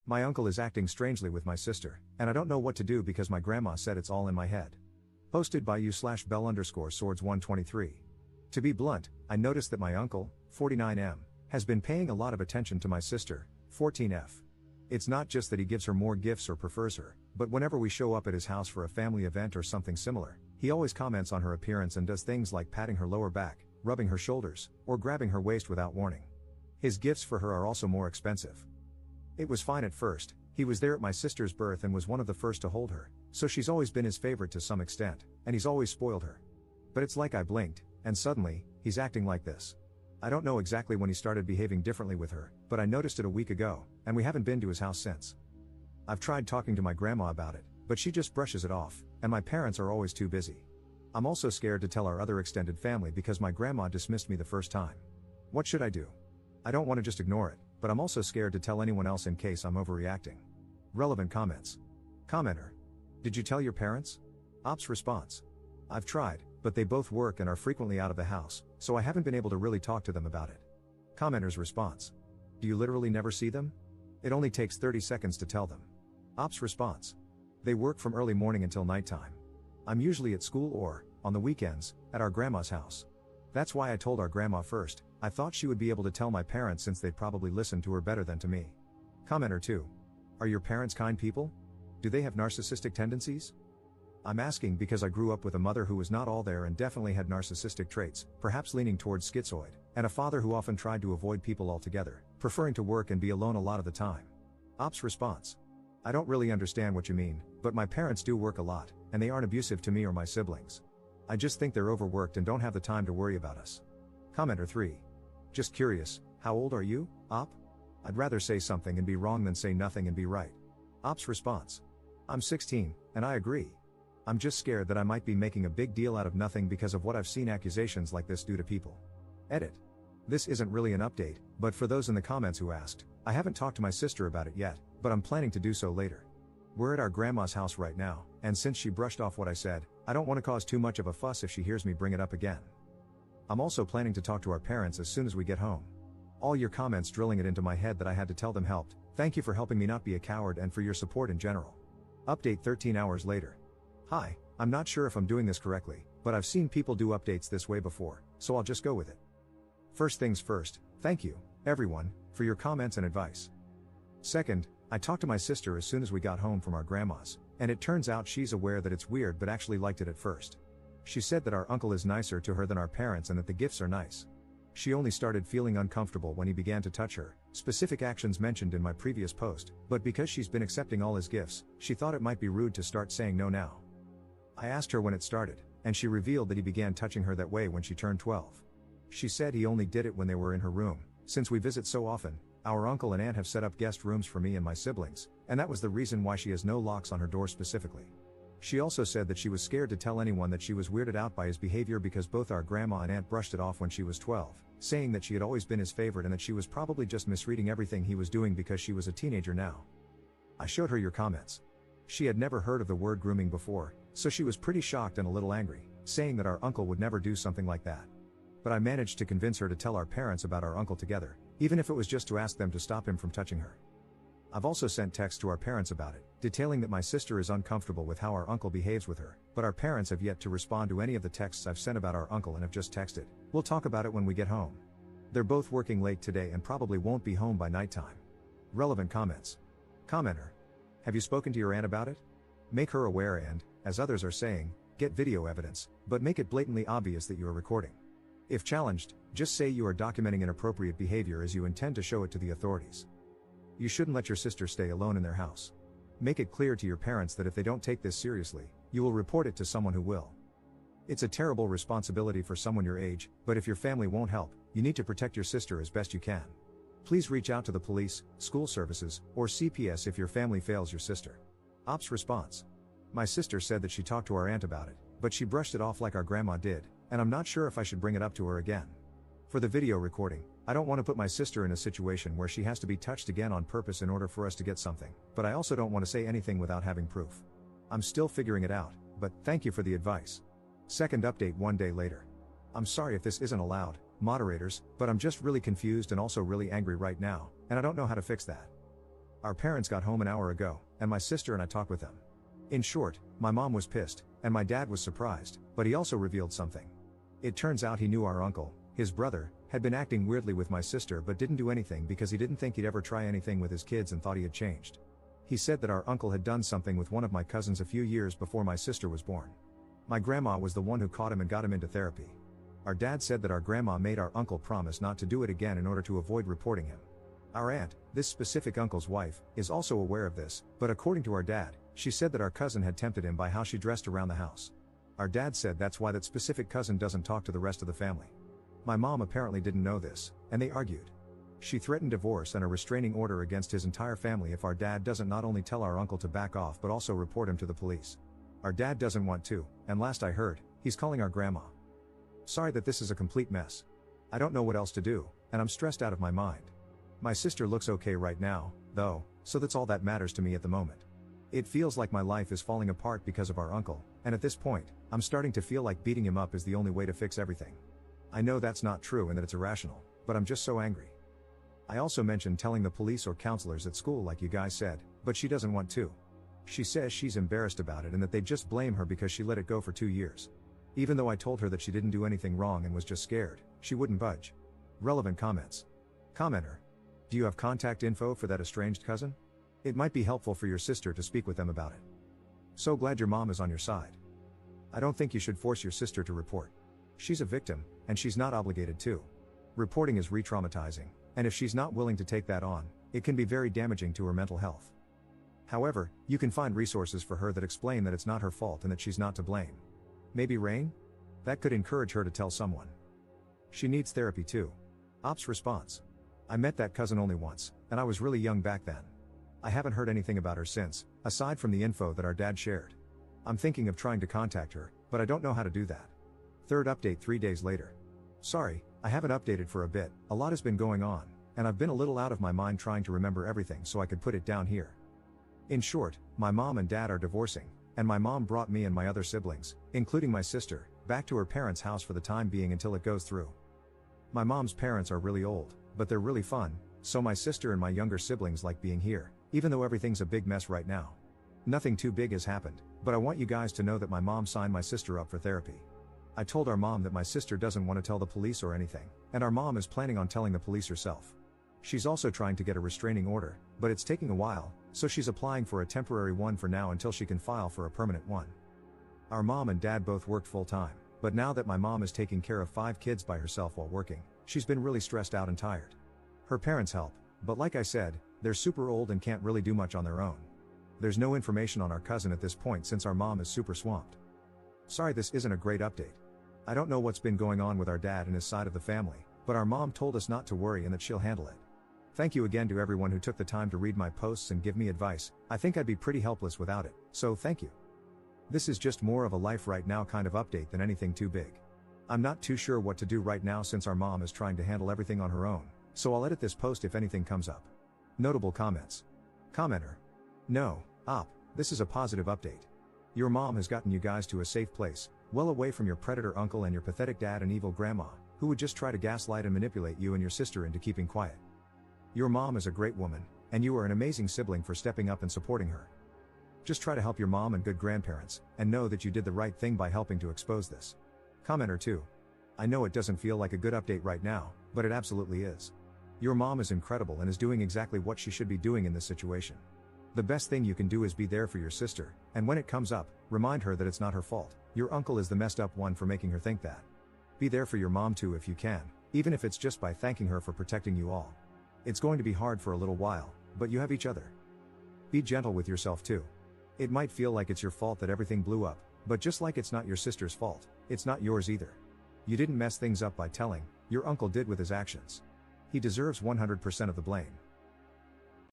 My uncle is acting strangely with my sister, and I don't know what to do because my grandma said it's all in my head. Posted by u/bell_swords123. To be blunt, I noticed that my uncle, 49M, has been paying a lot of attention to my sister, 14F. It's not just that he gives her more gifts or prefers her, but whenever we show up at his house for a family event or something similar, he always comments on her appearance and does things like patting her lower back, rubbing her shoulders, or grabbing her waist without warning. His gifts for her are also more expensive. It was fine at first, he was there at my sister's birth and was one of the first to hold her, so she's always been his favorite to some extent, and he's always spoiled her. But it's like I blinked, and suddenly, he's acting like this. I don't know exactly when he started behaving differently with her, but I noticed it a week ago, and we haven't been to his house since. I've tried talking to my grandma about it, but she just brushes it off, and my parents are always too busy. I'm also scared to tell our other extended family because my grandma dismissed me the first time. What should I do? I don't want to just ignore it, but I'm also scared to tell anyone else in case I'm overreacting. Relevant comments. Commenter. Did you tell your parents? Ops response. I've tried, but they both work and are frequently out of the house, so I haven't been able to really talk to them about it. Commenter's response. Do you literally never see them? It only takes 30 seconds to tell them. Ops response. They work from early morning until nighttime. I'm usually at school or, on the weekends, at our grandma's house. That's why I told our grandma first. I thought she would be able to tell my parents since they'd probably listen to her better than to me. Commenter 2. Are your parents kind people? Do they have narcissistic tendencies? I'm asking because I grew up with a mother who was not all there and definitely had narcissistic traits, perhaps leaning towards schizoid, and a father who often tried to avoid people altogether, preferring to work and be alone a lot of the time. Ops response. I don't really understand what you mean, but my parents do work a lot, and they aren't abusive to me or my siblings. I just think they're overworked and don't have the time to worry about us. Commenter 3. Just curious, how old are you, Op? I'd rather say something and be wrong than say nothing and be right. Op's response. I'm 16, and I agree. I'm just scared that I might be making a big deal out of nothing because of what I've seen accusations like this do to people. Edit. This isn't really an update, but for those in the comments who asked, I haven't talked to my sister about it yet, but I'm planning to do so later. We're at our grandma's house right now, and since she brushed off what I said, I don't want to cause too much of a fuss if she hears me bring it up again. I'm also planning to talk to our parents as soon as we get home. All your comments drilling it into my head that I had to tell them helped. Thank you for helping me not be a coward and for your support in general. Update 13 hours later. Hi, I'm not sure if I'm doing this correctly, but I've seen people do updates this way before, so I'll just go with it. First things first, thank you, everyone, for your comments and advice. Second, I talked to my sister as soon as we got home from our grandma's, and it turns out she's aware that it's weird but actually liked it at first. She said that our uncle is nicer to her than our parents and that the gifts are nice. She only started feeling uncomfortable when he began to touch her, specific actions mentioned in my previous post, but because she's been accepting all his gifts, she thought it might be rude to start saying no now. I asked her when it started, and she revealed that he began touching her that way when she turned 12. She said he only did it when they were in her room. Since we visit so often, our uncle and aunt have set up guest rooms for me and my siblings, and that was the reason why she has no locks on her door specifically. She also said that she was scared to tell anyone that she was weirded out by his behavior because both our grandma and aunt brushed it off when she was 12, saying that she had always been his favorite and that she was probably just misreading everything he was doing because she was a teenager now. I showed her your comments. She had never heard of the word grooming before, so she was pretty shocked and a little angry, saying that our uncle would never do something like that. But I managed to convince her to tell our parents about our uncle together, even if it was just to ask them to stop him from touching her. I've also sent texts to our parents about it, detailing that my sister is uncomfortable with how our uncle behaves with her, but our parents have yet to respond to any of the texts I've sent about our uncle and have just texted, "We'll talk about it when we get home." They're both working late today and probably won't be home by nighttime. Relevant comments. Commenter. Have you spoken to your aunt about it? Make her aware and, as others are saying, get video evidence, but make it blatantly obvious that you are recording. If challenged, just say you are documenting inappropriate behavior as you intend to show it to the authorities. You shouldn't let your sister stay alone in their house. Make it clear to your parents that if they don't take this seriously, you will report it to someone who will. It's a terrible responsibility for someone your age, but if your family won't help, you need to protect your sister as best you can. Please reach out to the police, school services, or CPS if your family fails your sister. Ops response. My sister said that she talked to our aunt about it, but she brushed it off like our grandma did, and I'm not sure if I should bring it up to her again. For the video recording, I don't want to put my sister in a situation where she has to be touched again on purpose in order for us to get something, but I also don't want to say anything without having proof. I'm still figuring it out, but thank you for the advice. Second update 1 day later. I'm sorry if this isn't allowed, moderators, but I'm just really confused and also really angry right now, and I don't know how to fix that. Our parents got home an hour ago, and my sister and I talked with them. In short, my mom was pissed, and my dad was surprised, but he also revealed something. It turns out he knew our uncle, his brother, had been acting weirdly with my sister but didn't do anything because he didn't think he'd ever try anything with his kids and thought he had changed. He said that our uncle had done something with one of my cousins a few years before my sister was born. My grandma was the one who caught him and got him into therapy. Our dad said that our grandma made our uncle promise not to do it again in order to avoid reporting him. Our aunt, this specific uncle's wife, is also aware of this, but according to our dad, she said that our cousin had tempted him by how she dressed around the house. Our dad said that's why that specific cousin doesn't talk to the rest of the family. My mom apparently didn't know this, and they argued. She threatened divorce and a restraining order against his entire family if our dad doesn't not only tell our uncle to back off but also report him to the police. Our dad doesn't want to, and last I heard, he's calling our grandma. Sorry that this is a complete mess. I don't know what else to do, and I'm stressed out of my mind. My sister looks okay right now, though, so that's all that matters to me at the moment. It feels like my life is falling apart because of our uncle, and at this point, I'm starting to feel like beating him up is the only way to fix everything. I know that's not true and that it's irrational, but I'm just so angry. I also mentioned telling the police or counselors at school like you guys said, but she doesn't want to. She says she's embarrassed about it and that they just blame her because she let it go for 2 years. Even though I told her that she didn't do anything wrong and was just scared, she wouldn't budge. Relevant comments. Commenter. Do you have contact info for that estranged cousin? It might be helpful for your sister to speak with them about it. So glad your mom is on your side. I don't think you should force your sister to report. She's a victim, and she's not obligated to. Reporting is re-traumatizing, and if she's not willing to take that on, it can be very damaging to her mental health. However, you can find resources for her that explain that it's not her fault and that she's not to blame. Maybe rain? That could encourage her to tell someone. She needs therapy too. Ops response. I met that cousin only once, and I was really young back then. I haven't heard anything about her since, aside from the info that our dad shared. I'm thinking of trying to contact her, but I don't know how to do that. Third update 3 days later. Sorry, I haven't updated for a bit, a lot has been going on, and I've been a little out of my mind trying to remember everything so I could put it down here. In short, my mom and dad are divorcing, and my mom brought me and my other siblings, including my sister, back to her parents' house for the time being until it goes through. My mom's parents are really old, but they're really fun, so my sister and my younger siblings like being here, even though everything's a big mess right now. Nothing too big has happened, but I want you guys to know that my mom signed my sister up for therapy. I told our mom that my sister doesn't want to tell the police or anything, and our mom is planning on telling the police herself. She's also trying to get a restraining order, but it's taking a while, so she's applying for a temporary one for now until she can file for a permanent one. Our mom and dad both worked full-time, but now that my mom is taking care of 5 kids by herself while working, she's been really stressed out and tired. Her parents help, but like I said, they're super old and can't really do much on their own. There's no information on our cousin at this point since our mom is super swamped. Sorry this isn't a great update. I don't know what's been going on with our dad and his side of the family, but our mom told us not to worry and that she'll handle it. Thank you again to everyone who took the time to read my posts and give me advice. I think I'd be pretty helpless without it, so thank you. This is just more of a life right now kind of update than anything too big. I'm not too sure what to do right now since our mom is trying to handle everything on her own, so I'll edit this post if anything comes up. Notable comments. Commenter. No, this is a positive update. Your mom has gotten you guys to a safe place, well away from your predator uncle and your pathetic dad and evil grandma, who would just try to gaslight and manipulate you and your sister into keeping quiet. Your mom is a great woman, and you are an amazing sibling for stepping up and supporting her. Just try to help your mom and good grandparents, and know that you did the right thing by helping to expose this. Commenter 2. I know it doesn't feel like a good update right now, but it absolutely is. Your mom is incredible and is doing exactly what she should be doing in this situation. The best thing you can do is be there for your sister, and when it comes up, remind her that it's not her fault. Your uncle is the messed up one for making her think that. Be there for your mom too if you can, even if it's just by thanking her for protecting you all. It's going to be hard for a little while, but you have each other. Be gentle with yourself too. It might feel like it's your fault that everything blew up, but just like it's not your sister's fault, it's not yours either. You didn't mess things up by telling, your uncle did with his actions. He deserves 100% of the blame.